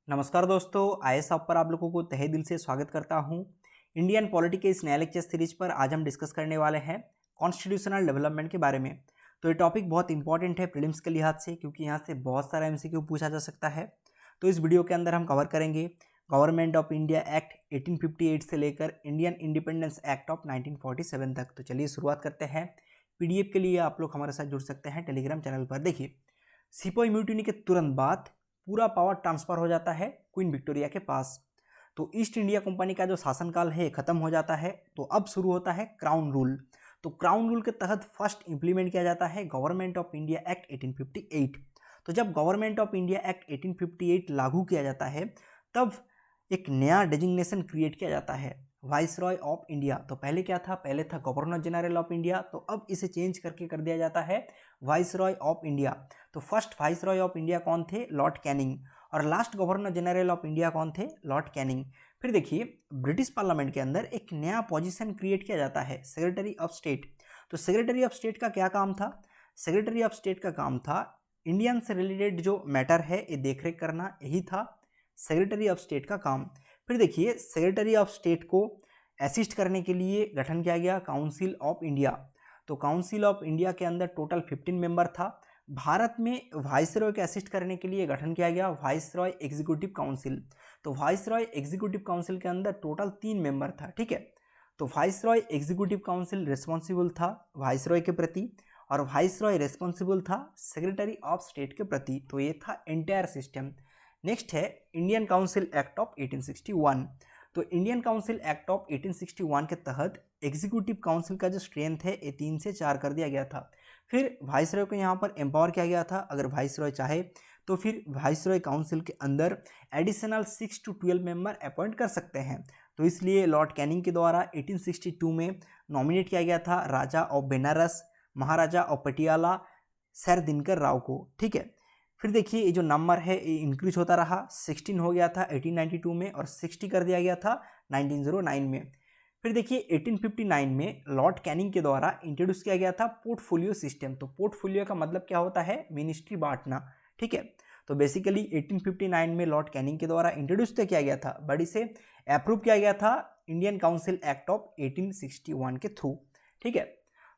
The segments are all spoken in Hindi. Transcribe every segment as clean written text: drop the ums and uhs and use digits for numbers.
नमस्कार दोस्तों, आईएएस आप पर आप लोगों को तहे दिल से स्वागत करता हूं। इंडियन पॉलिटी के इस नए लेक्चर सीरीज पर आज हम डिस्कस करने वाले हैं कॉन्स्टिट्यूशनल डेवलपमेंट के बारे में। तो ये टॉपिक बहुत इंपॉर्टेंट है प्रीलिम्स के लिहाज से, क्योंकि यहाँ से बहुत सारा एमसीक्यू पूछा जा सकता है। तो इस वीडियो के अंदर हम कवर करेंगे गवर्नमेंट ऑफ इंडिया एक्ट 1858 से लेकर इंडियन इंडिपेंडेंस एक्ट ऑफ 1947 तक। तो चलिए शुरुआत करते हैं। पीडीएफ के लिए आप लोग हमारे साथ जुड़ सकते हैं टेलीग्राम चैनल पर। देखिए, सिपोई म्यूटिनी के तुरंत बाद पूरा पावर ट्रांसफर हो जाता है क्वीन विक्टोरिया के पास। तो ईस्ट इंडिया कंपनी का जो शासनकाल है खत्म हो जाता है। तो अब शुरू होता है क्राउन रूल। तो क्राउन रूल के तहत फर्स्ट इंप्लीमेंट किया जाता है गवर्नमेंट ऑफ इंडिया एक्ट 1858। तो जब गवर्नमेंट ऑफ इंडिया एक्ट 1858 लागू किया जाता है तब एक नया डेजिग्नेशन क्रिएट किया जाता है, वाइसरॉय ऑफ इंडिया। तो पहले क्या था, पहले था गवर्नर जनरल ऑफ इंडिया, तो अब इसे चेंज करके कर दिया जाता है वाइसरॉय ऑफ इंडिया। तो फर्स्ट वाइसरॉय ऑफ इंडिया कौन थे, लॉर्ड कैनिंग, और last governor general of India कौन थे, लॉर्ड कैनिंग। फिर देखिए, ब्रिटिश पार्लियामेंट के अंदर एक नया पोजीशन क्रिएट किया जाता है, सेक्रेटरी ऑफ स्टेट। तो सेक्रेटरी ऑफ स्टेट का क्या काम था, सेक्रेटरी ऑफ स्टेट का काम था इंडियन से रिलेटेड जो मैटर है ये देखरेख करना, यही था सेक्रेटरी ऑफ स्टेट का काम। फिर देखिए, सेक्रेटरी ऑफ स्टेट को असिस्ट करने के लिए गठन किया गया काउंसिल ऑफ इंडिया। तो काउंसिल ऑफ इंडिया के अंदर टोटल 15 मेंबर था। भारत में वाइसरॉय के असिस्ट करने के लिए गठन किया गया वाइसरॉय एग्जीक्यूटिव काउंसिल। तो वाइसरॉय एग्जीक्यूटिव काउंसिल के अंदर टोटल 3 मेंबर था, ठीक है। तो वाइसरॉय एग्जीक्यूटिव काउंसिल रिस्पॉन्सिबल था वाइसरॉय के प्रति, और वाइसरॉय रिस्पॉन्सिबल था सेक्रेटरी ऑफ स्टेट के प्रति। तो ये था एंटायर सिस्टम। नेक्स्ट है इंडियन काउंसिल एक्ट ऑफ 1861। तो इंडियन काउंसिल एक्ट ऑफ 1861 के तहत एग्जीक्यूटिव काउंसिल का जो स्ट्रेंथ है ये 3 से 4 कर दिया गया था। फिर वाइसरॉय को यहाँ पर एम्पावर किया गया था, अगर वाइसरॉय चाहे तो फिर वाइसरॉय काउंसिल के अंदर एडिशनल 6 to 12 मेंबर अपॉइंट कर सकते हैं। तो इसलिए लॉर्ड कैनिंग के द्वारा 1862 में नॉमिनेट किया गया था Raja of Benares, Maharaja of Patiala, sir Dinkar Rao को, ठीक है। फिर देखिए, ये जो नंबर है ये इंक्रीज होता रहा, 16 हो गया था 1892 में और 60 कर दिया गया था 1909 में। फिर देखिए, 1859 में लॉर्ड कैनिंग के द्वारा इंट्रोड्यूस किया गया था पोर्टफोलियो सिस्टम। तो पोर्टफोलियो का मतलब क्या होता है, मिनिस्ट्री बांटना, ठीक है। तो बेसिकली 1859 में लॉर्ड कैनिंग के द्वारा इंट्रोड्यूस तो किया गया था, बट इसे अप्रूव किया गया था इंडियन काउंसिल एक्ट ऑफ 1861 के थ्रू, ठीक है।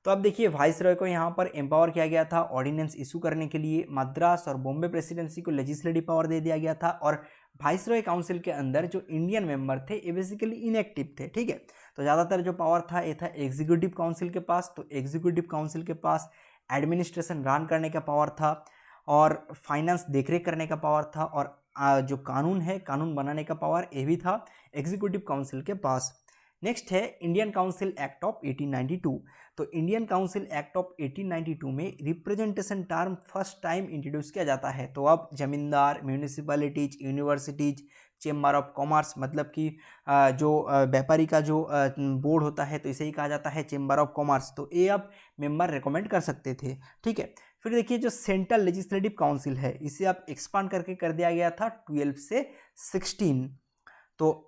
तो अब देखिए, वाइसरॉय को यहाँ पर एम्पावर किया गया था ऑर्डिनेंस इशू करने के लिए। मद्रास और बॉम्बे प्रेसिडेंसी को लेजिस्लेटिव पावर दे दिया गया था, और वाइसरॉय काउंसिल के अंदर जो इंडियन मेंबर थे ये बेसिकली इनएक्टिव थे, ठीक है। तो ज़्यादातर जो पावर था ये था एग्जीक्यूटिव काउंसिल के पास। तो एग्जीक्यूटिव काउंसिल के पास एडमिनिस्ट्रेशन रन करने का पावर था, और फाइनेंस देखरेख करने का पावर था, और जो कानून है कानून बनाने का पावर ये भी था एग्जीक्यूटिव काउंसिल के पास। नेक्स्ट है इंडियन काउंसिल एक्ट ऑफ 1892। तो इंडियन काउंसिल एक्ट ऑफ 1892 में representation term first time introduce किया जाता है। तो अब जमींदार, municipalities, universities, chamber of commerce, मतलब कि जो व्यापारी का जो बोर्ड होता है तो इसे ही कहा जाता है चेम्बर ऑफ कॉमर्स। तो ये अब मेंबर रिकमेंड कर सकते थे, ठीक है। फिर देखिए, जो सेंट्रल लेजिस्लेटिव काउंसिल है इसे अब एक्सपांड करके कर दिया गया था 12 से 16। तो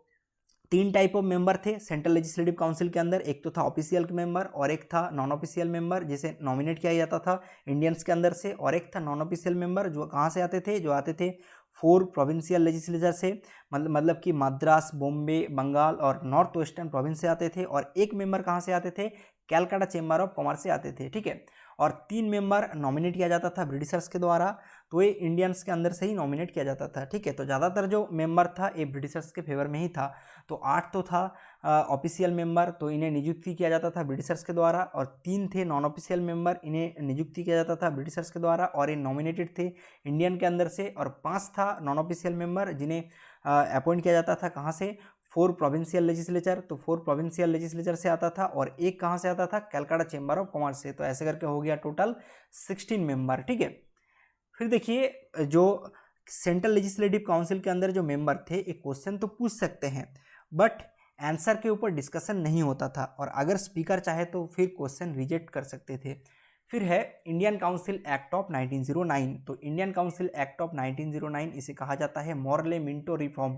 3 टाइप ऑफ मेंबर थे सेंट्रल लेजिस्लेटिव काउंसिल के अंदर, एक तो था ऑफिशियल मेंबर और एक था नॉन ऑफिशियल मेंबर जिसे नॉमिनेट किया जाता था इंडियंस के अंदर से, और एक था नॉन ऑफिशियल मेंबर जो कहाँ से आते थे, जो आते थे 4 प्रोविंशियल लेजिस्लेचर से, मतलब कि मद्रास, बॉम्बे, बंगाल और नॉर्थ वेस्टर्न प्रोविंस से आते थे, और एक मेंबर कहाँ से आते थे, कैलकाटा चेंबर ऑफ कॉमर्स से आते थे, ठीक है। और 3 मेंबर नॉमिनेट किया जाता था ब्रिटिशर्स के द्वारा, तो ये इंडियंस के अंदर से ही नॉमिनेट किया जाता था, ठीक है। तो ज़्यादातर जो मेंबर था ये ब्रिटिशर्स के फेवर में ही था। तो 8 तो था ऑफिशियल मेंबर, तो इन्हें नियुक्ति किया जाता था ब्रिटिशर्स के द्वारा, और 3 थे नॉन ऑफिशियल मेंबर, इन्हें नियुक्ति किया जाता था ब्रिटिशर्स के द्वारा और ये नॉमिनेटेड थे इंडियन के अंदर से, और 5 था नॉन ऑफिशियल मेंबर जिन्हें अपॉइंट किया जाता था कहाँ से, 4 प्रोविंशियल लेजिस्लेचर। तो 4 प्रोविंशियल लेजिस्लेचर से आता था, और एक कहाँ से आता था, कैलकाटा चेंबर ऑफ कॉमर्स से। तो ऐसे करके हो गया टोटल 16 मेंबर, ठीक है। फिर देखिए, जो सेंट्रल लेजिस्लेटिव काउंसिल के अंदर जो मेंबर थे एक क्वेश्चन तो पूछ सकते हैं, बट आंसर के ऊपर डिस्कशन नहीं होता था, और अगर स्पीकर चाहे तो फिर क्वेश्चन रिजेक्ट कर सकते थे। फिर है इंडियन काउंसिल एक्ट ऑफ 1909। तो इंडियन काउंसिल एक्ट ऑफ 1909 इसे कहा जाता है मॉर्ले मिंटो रिफॉर्म।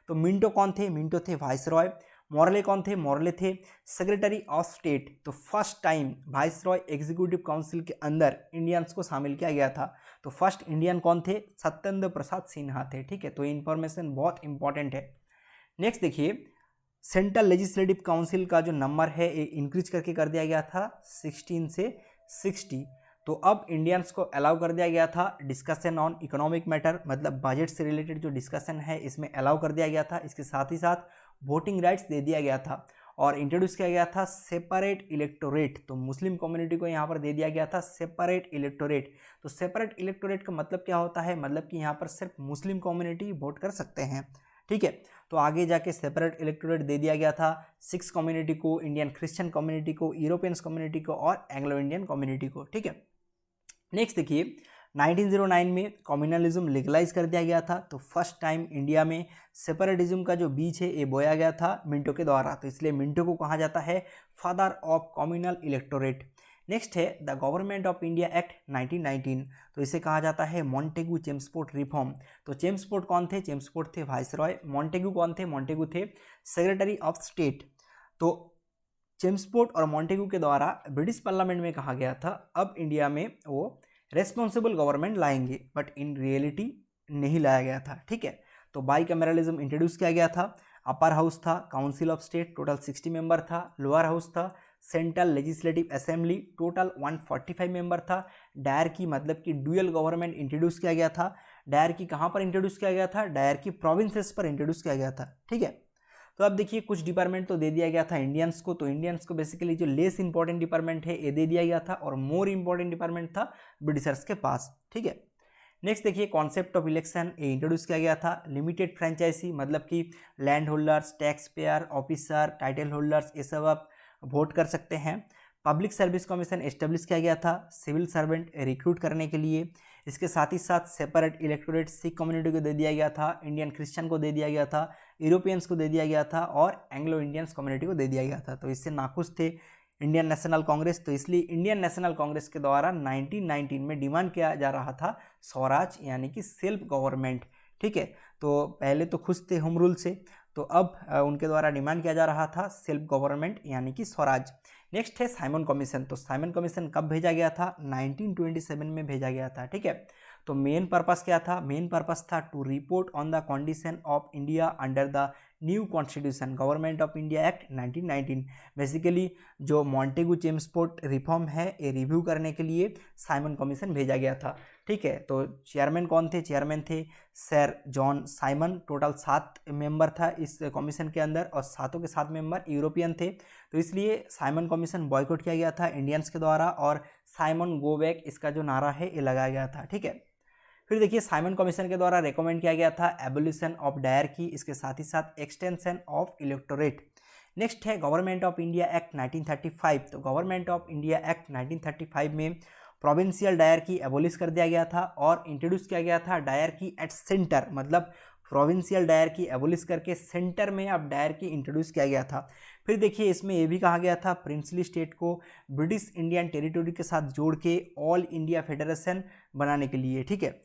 तो मिंटो कौन थे, मिंटो थे वाइसरॉय, मॉर्ले कौन थे, मॉर्ले थे सेक्रेटरी ऑफ स्टेट। तो first time viceroy executive council के अंदर इंडियंस को शामिल किया गया था। तो फर्स्ट इंडियन कौन थे? सत्येंद्र प्रसाद सिन्हा थे। ठीक है, तो ये इंफॉर्मेशन बहुत इंपॉर्टेंट है। नेक्स्ट देखिए, सेंट्रल लेजिस्लेटिव काउंसिल का जो नंबर है ये इंक्रीज करके कर दिया गया था 16 से 60। तो अब इंडियंस को अलाउ कर दिया गया था डिस्कशन ऑन इकोनॉमिक मैटर, मतलब बजट से रिलेटेड जो डिस्कशन है इसमें अलाउ कर दिया गया था। इसके साथ ही साथ वोटिंग राइट्स दे दिया गया था और इंट्रोड्यूस किया गया था सेपरेट इलेक्टोरेट। तो मुस्लिम कम्युनिटी को यहाँ पर दे दिया गया था सेपरेट इलेक्टोरेट। तो सेपरेट इलेक्टोरेट का मतलब क्या होता है? मतलब कि यहाँ पर सिर्फ मुस्लिम कम्युनिटी वोट कर सकते हैं। ठीक है, तो आगे जाके सेपरेट इलेक्टोरेट दे दिया गया था 6 कम्युनिटी को, इंडियन क्रिश्चियन कम्युनिटी को, यूरोपियंस कम्युनिटी को और एंग्लो इंडियन कम्युनिटी को। ठीक है, नेक्स्ट देखिए 1909 में कम्युनलिज्म लीगलाइज कर दिया गया था। तो फर्स्ट टाइम इंडिया में सेपरेटिज्म का जो बीज है ये बोया गया था मिंटो के द्वारा। तो इसलिए मिंटो को कहा जाता है father of communal electorate. Next है the government of India act 1919। तो इसे कहा जाता है मॉन्टेगू चेम्सफोर्ड रिफॉर्म। तो चेम्सफोर्ड कौन थे? चेम्सफोर्ड थे वाइसरॉय। मॉन्टेगू कौन थे? मॉन्टेगू थे सेक्रेटरी ऑफ स्टेट। तो चेम्सफोर्ड और मॉन्टेगू के द्वारा ब्रिटिश पार्लियामेंट में कहा गया था अब इंडिया में वो रेस्पॉन्सिबल गवर्नमेंट लाएंगे, बट इन रियलिटी नहीं लाया गया था। ठीक है, तो बाई कैमरलिज्म इंट्रोड्यूस किया गया था। अपर हाउस था council of state, total 60 member था। लोअर हाउस था central legislative assembly, total 145 member था। डायरकी मतलब कि ड्यूअल गवर्नमेंट इंट्रोड्यूस किया गया था। डायरकी कहाँ पर इंट्रोड्यूस किया गया था? डायरकी प्रोविंसेस पर इंट्रोड्यूस किया गया था। ठीक है, तो अब देखिए कुछ डिपार्टमेंट तो दे दिया गया था इंडियंस को। तो इंडियंस को बेसिकली जो लेस इंपॉर्टेंट डिपार्टमेंट है ये दे दिया गया था और मोर इंपॉर्टेंट डिपार्टमेंट था ब्रिटिशर्स के पास। ठीक है, नेक्स्ट देखिए कॉन्सेप्ट ऑफ इलेक्शन ये इंट्रोड्यूस किया गया था। लिमिटेड फ्रेंचाइजी मतलब कि land holders, tax payer, officer, title holders ये सब आप वोट कर सकते हैं। पब्लिक सर्विस कमीशन एस्टेब्लिश किया गया था सिविल सर्वेंट रिक्रूट करने के लिए। इसके साथ ही साथ सेपरेट इलेक्टोरेट सिख कम्युनिटी को दे दिया गया था, इंडियन क्रिश्चियन को दे दिया गया था, यूरोपियंस को दे दिया गया था और एंग्लो इंडियंस कम्युनिटी को दे दिया गया था। तो इससे नाखुश थे इंडियन नेशनल कांग्रेस। तो इसलिए इंडियन नेशनल कांग्रेस के द्वारा 1919 में डिमांड किया जा रहा था स्वराज यानी कि सेल्फ गवर्नमेंट। ठीक है, तो पहले तो खुश थे होम रूल से, तो अब उनके द्वारा डिमांड किया जा रहा था सेल्फ गवर्नमेंट यानी कि स्वराज। नेक्स्ट है साइमन कमीशन। तो साइमन कमीशन कब भेजा गया था? 1927 में भेजा गया था। ठीक है, तो मेन पर्पस क्या था? मेन पर्पस था to report on the condition of India under the new constitution government of India act 1919। Basically जो मॉन्टेगू चेम्सफोर्ड रिफॉर्म है ये रिव्यू करने के लिए साइमन कमीशन भेजा गया था। ठीक है, तो चेयरमैन कौन थे? चेयरमैन थे sir John Simon. Total 7 member था इस कमीशन के अंदर और 7 के 7 मेंबर यूरोपियन थे। तो इसलिए साइमन कमीशन बॉयकॉट किया गया था इंडियंस के द्वारा और साइमन गो बैक इसका जो नारा है ये लगाया गया था। ठीक है, फिर देखिए साइमन कमीशन के द्वारा रिकमेंड किया गया था एबोलिशन ऑफ डायरकी, इसके साथ ही साथ एक्सटेंशन ऑफ इलेक्टोरेट। नेक्स्ट है गवर्नमेंट ऑफ इंडिया एक्ट 1935। तो गवर्नमेंट ऑफ इंडिया एक्ट 1935 में प्रोविंशियल डायरकी एबोलिश कर दिया गया था और इंट्रोड्यूस किया गया था डायरकी एट सेंटर, मतलब प्रोविंशियल डायरकी एबोलिश करके सेंटर में अब डायरकी इंट्रोड्यूस किया गया था। फिर देखिए इसमें यह भी कहा गया था प्रिंसली स्टेट को ब्रिटिश इंडियन टेरिटोरी के साथ जोड़ के ऑल इंडिया फेडरेशन बनाने के लिए। ठीक है,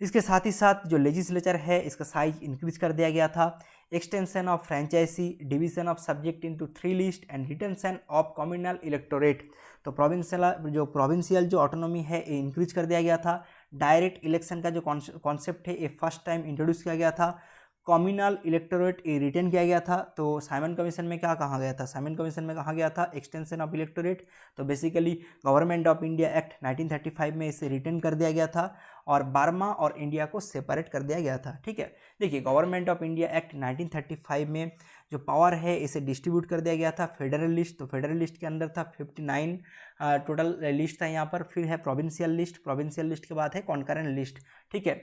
इसके साथ ही साथ जो लेजिस्लेचर है इसका साइज इंक्रीज कर दिया गया था। Extension of franchise, division of subject into 3 list and retention of communal electorate. तो प्रोविंशियल जो ऑटोनॉमी है ये इंक्रीज कर दिया गया था। डायरेक्ट इलेक्शन का जो कॉन्सेप्ट है ये फर्स्ट टाइम इंट्रोड्यूस किया गया था। कम्युनल इलेक्टोरेट रिटेन किया गया था। तो साइमन कमीशन में क्या कहा गया था? साइमन कमीशन में कहा गया था एक्सटेंशन ऑफ इलेक्टोरेट। तो basically government of India act 1935 में इसे रिटेन कर दिया गया था और बर्मा और इंडिया को सेपरेट कर दिया गया था। ठीक है, देखिए गवर्नमेंट ऑफ इंडिया एक्ट 1935 में जो पावर है इसे डिस्ट्रीब्यूट कर दिया गया था फेडरल लिस्ट। तो फेडरल लिस्ट के अंदर था 59 टोटल लिस्ट था यहाँ पर। फिर है प्रोविंशियल लिस्ट, प्रोविंशियल लिस्ट के बाद है कॉन्करेंट लिस्ट। ठीक है,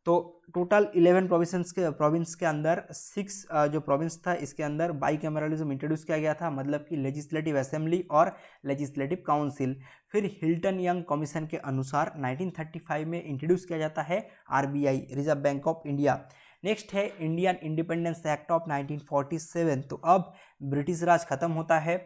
तो टोटल 11 प्रोविंस के अंदर 6 जो प्रोविंस था इसके अंदर बाई कैमरलिज्म इंट्रोड्यूस किया गया था, मतलब कि लेजिस्लेटिव असेंबली और लेजिस्लेटिव काउंसिल। फिर हिल्टन यंग कमीशन के अनुसार 1935 में इंट्रोड्यूस किया जाता है RBI, reserve bank of India. Next है इंडियन इंडिपेंडेंस एक्ट ऑफ 1947। तो अब ब्रिटिश राज खत्म होता है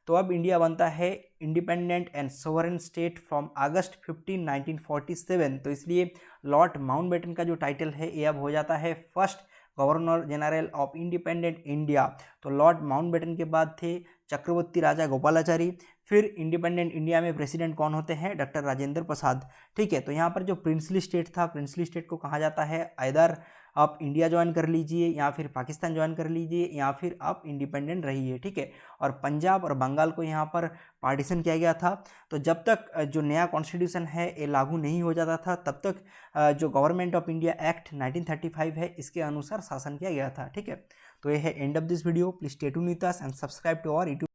तो अब इंडिया बनता है independent and sovereign state from अगस्त 15, 1947। तो इसलिए लॉर्ड माउंटबेटन का जो टाइटल है ये अब हो जाता है first governor general of independent India. तो लॉर्ड माउंटबेटन के बाद थे चक्रवर्ती राजा गोपालाचारी। फिर इंडिपेंडेंट इंडिया में प्रेसिडेंट कौन होते हैं? डॉक्टर राजेंद्र प्रसाद। ठीक है, तो यहाँ पर जो प्रिंसली स्टेट था, प्रिंसली स्टेट को कहा जाता है आइदर आप इंडिया ज्वाइन कर लीजिए या फिर पाकिस्तान ज्वाइन कर लीजिए या फिर आप इंडिपेंडेंट रहिए। ठीक है, और पंजाब और बंगाल को यहाँ पर पार्टीशन किया गया था। तो जब तक जो नया कॉन्स्टिट्यूशन है ये लागू नहीं हो जाता था तब तक जो गवर्नमेंट ऑफ इंडिया एक्ट 1935 है इसके अनुसार शासन किया गया था। ठीक है, तो ये है end of this video. Please stay tuned with us and subscribe to our YouTube.